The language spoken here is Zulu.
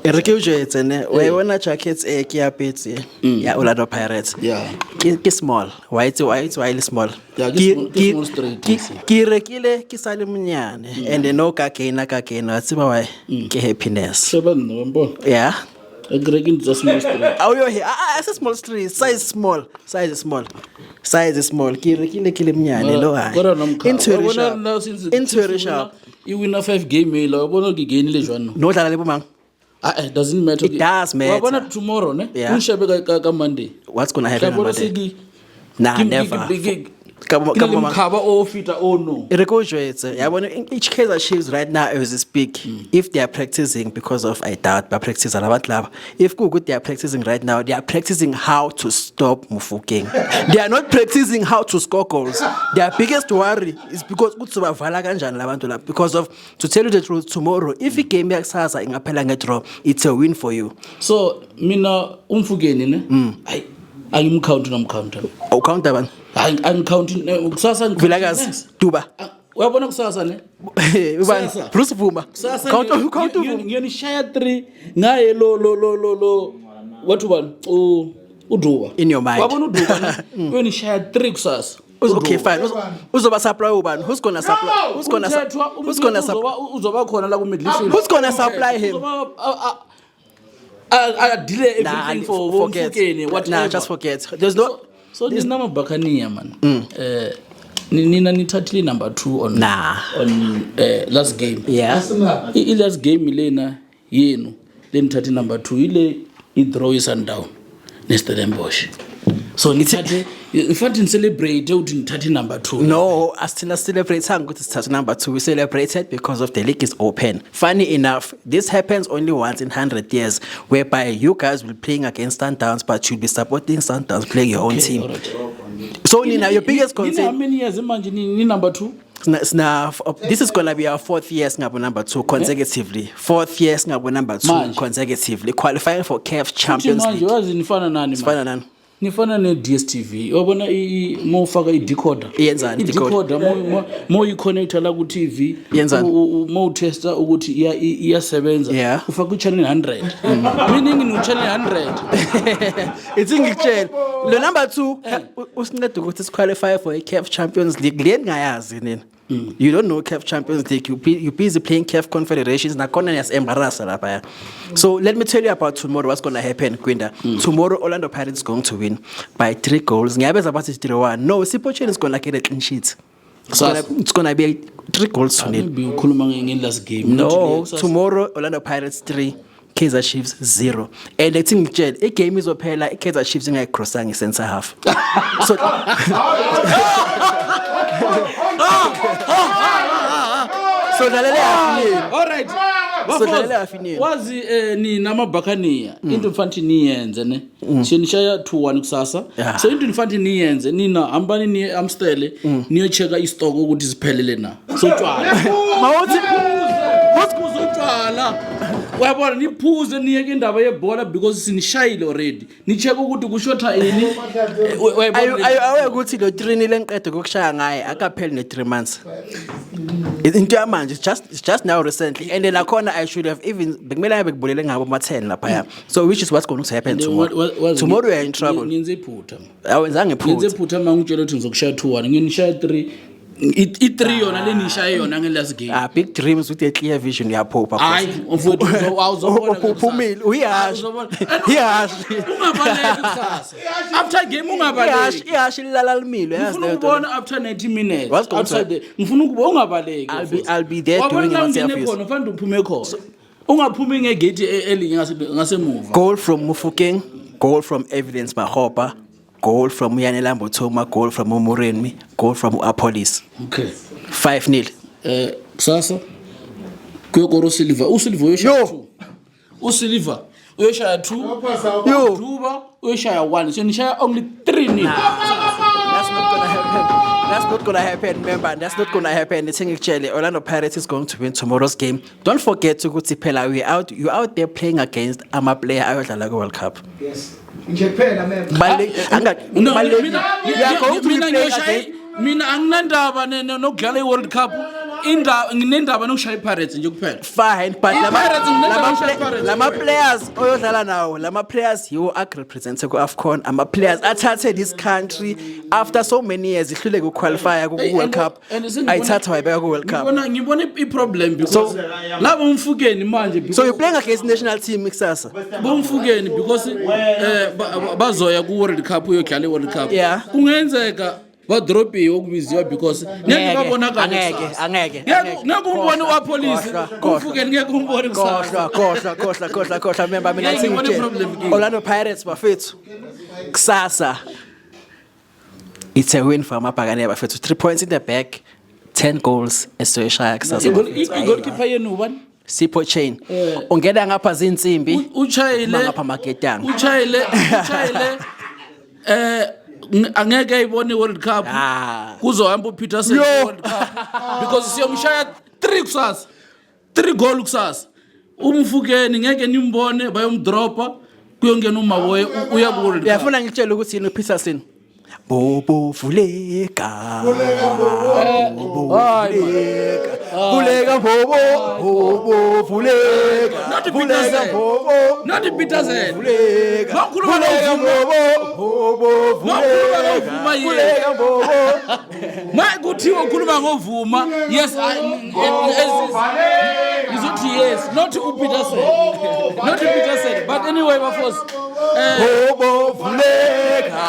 Recruiters and we wanna jackets Kia Pits, yeah, Orlando Pirates. Yeah. Ki small, white small. Yeah, ki small straight. Ki rekile ki salimunyane and no kakena tsiba why ki happiness. Seven number. Yeah. A Gregin just small straight. Oh, you're here. It's a small street. Size is small. Ki rekile kilimnyane lo hai. Into a shop. You win a 5 game mail or one gain legion. No, that it doesn't matter. It does matter. Well, tomorrow, ne? Yeah. Monday. What's gonna happen on Monday? Nah, never. Come on. Cover all fit or no. Each case achieves right now as we speak. If they are practicing, because of I doubt, but practice about love. If good, they are practicing right now. They are practicing how to stop Mufuking. They are not practicing how to score goals. Their biggest worry is because because of, to tell you the truth, tomorrow, if it came back Sasa in a Pelangetro, it's a win for you. So, Mina Umfugeni, I'm counting. Oh, count that one. I'm counting. Sasa Vilagas, Tuba. Wabona kusasa ne? Bruce Vuma. Count you share 3 ngaye lo what one? Uduba. In your mind. Wabona uduba ne? You share 3 kusasa. Okay, fine. Uzoba supply ubani? Who's gonna supply? Who's gonna supply? Uzoba khona la ku Middle East. Who's gonna supply him? I delay everything for forget. Nah, just forget. There's no. So this number Bakania man. Nina nithatile number 2 on last game. Yeah. Last game Milena yenu. Then nithathe number 2 ile draw is down. Stellenbosch. So nithathe if I didn't celebrate nithathe number 2. No, I still celebrate it's number 2. We celebrated because of the league is open. Funny enough, this happens only once in 100 years, whereby you guys will be playing against Sundowns, but you'll be supporting Sundowns playing your own team. Right. So Nina, your biggest concern. How many years imagine number 2? This is gonna be our 4th year number 2 consecutively. 4th year number 2 consecutively. Qualifying for CAF Champions League. Nifana ne DStv wabona mo ufaka i-decoder iyenzani i-decoder mo i-connecta la ku TV mo testa ukuthi iyasebenza ufaka u-channel 100 meaning no channel 100 it's ngikutshela lo number 2 usinceda ukuthi siqualify for i-CAF Champions League le ngayazi nina. You don't know CAF Champions League. You busy playing CAF Confederations. So let me tell you about tomorrow. What's going to happen, Gwenda? Tomorrow, Orlando Pirates is going to win by 3 goals. About 3-1. No, Sipochen is going to get a clean sheet. It's going to be 3 goals to nil. Last game. No, tomorrow Orlando Pirates 3. Kaizer Chiefs 0. And I think a game is okay like Kaizer Chiefs in a crossing center half. So all right. Wazi ni namabhakaniya into mfanti niyenze ne sinishaya 2-1 kusasa so into mfanti niyenze nina ambani ni amstele niyo checka istock ukuthi siphelele na so tshwala mawuthi uzotshwala wabona niphuze niyeke indaba yebhola because sinishayile already nicheka ukuthi kushotha ini ayo ukuthi lo 3 lenqede kokushaya ngaye akapheli ne 3 months into yamanje it's just now recently and then akhona I should have even bekumele bekubulele ngabo ma 10 lapha so which is what's going to happen tomorrow we are in trouble ngenze iphutha awenzange iphutha ngenze iphutha mangitshela ukuthi ngizokushaya 2-1 nginishaya 3 i3 yona lenishaye yona ngelast game big dreams with a clear vision yaphopa hayi mfowethu awuzobona uphumile uyashi ungabaleki kusasa after game ungabaleki iyashi lilala limile yazi ngifuna ukubona after 90 minutes outside ngifuna ukubona ungabaleki I'll be there doing myself khona fanele uphume khona ungaphumi ngegate elinye ngasemuva goal from Mufokeng, goal from Evidence Mahopa, goal from Yanelambo Thoma, goal from Umurenmi, goal from Apolis. Okay. 5-0. Sasa Kuyokoro Silva. Usilva uyosha 2. Usilva uyosha 2. Yo. Duba uyosha 1. So nishaya only 3-0. That's not gonna happen. That's not gonna happen, remember. That's not gonna happen. The thing actually, Orlando Pirates is going to win tomorrow's game. Don't forget to go to Pela. You're out there playing against a player out of the World Cup. Yes. In Japan, Mina anginandaba nokudlala iWorld Cup nginendaba nokushaya iPirates nje kuphela. Fine, but I-Pirates nginendaba nokushaya iPirates. lama players oyodlala nawo, lama players yiwo represent ku AFCON, ama players athathe this country after so many years ihlule ku qualify ku World Cup. Ayithatha wayibeka ku World Cup. Ngibona i-problem because labo umfukeni manje because So you're playing against national team kusasa. bomfukeni because bazoya ku World Cup uyodlala iWorld Cup. Yeah. Kungenzeka badropiwe okubiziwa because ngeke babonakala Angeke. ngeke umbone wapolice umfukeni ngeke umbone kusasa. Khohlwa member mina Yeah, ngibona i-problem ngitshela. kimi. Orlando Pirates bafethu. Kusasa. It's a win for amabhakane bafethu. 3 points in the bag, 10 goals esoyishaya kusasa. I-goalkeeper yenu ubani? Sipho Chain. Ungena ngapha zinsimbi. Uchayile ngapha magetanga. uchayile angeke ayibone iWorld Cup kuzohamba uPeterson iWorld Cup because siyomshaya 3 kusasa 3 goal kusasa umfukeni ngeke nimbone bayomdropa kuyongena uMaboye uya ku World Cup. Uyafuna ngitshela ukuthi yini uPeterson? Bobo vuleka. Vuleka bobo vuleka. Not Vuleka Peterson. bobo. Not Peterson. Vuleka. Makhuluma Vuleka bobo. Makhuluma ngovuma Vuleka bobo. Manje kuthiwa ukhuluma ngovuma yes izothi yes not uPeterson not Peterson but anyway bafos Bobo vuleka.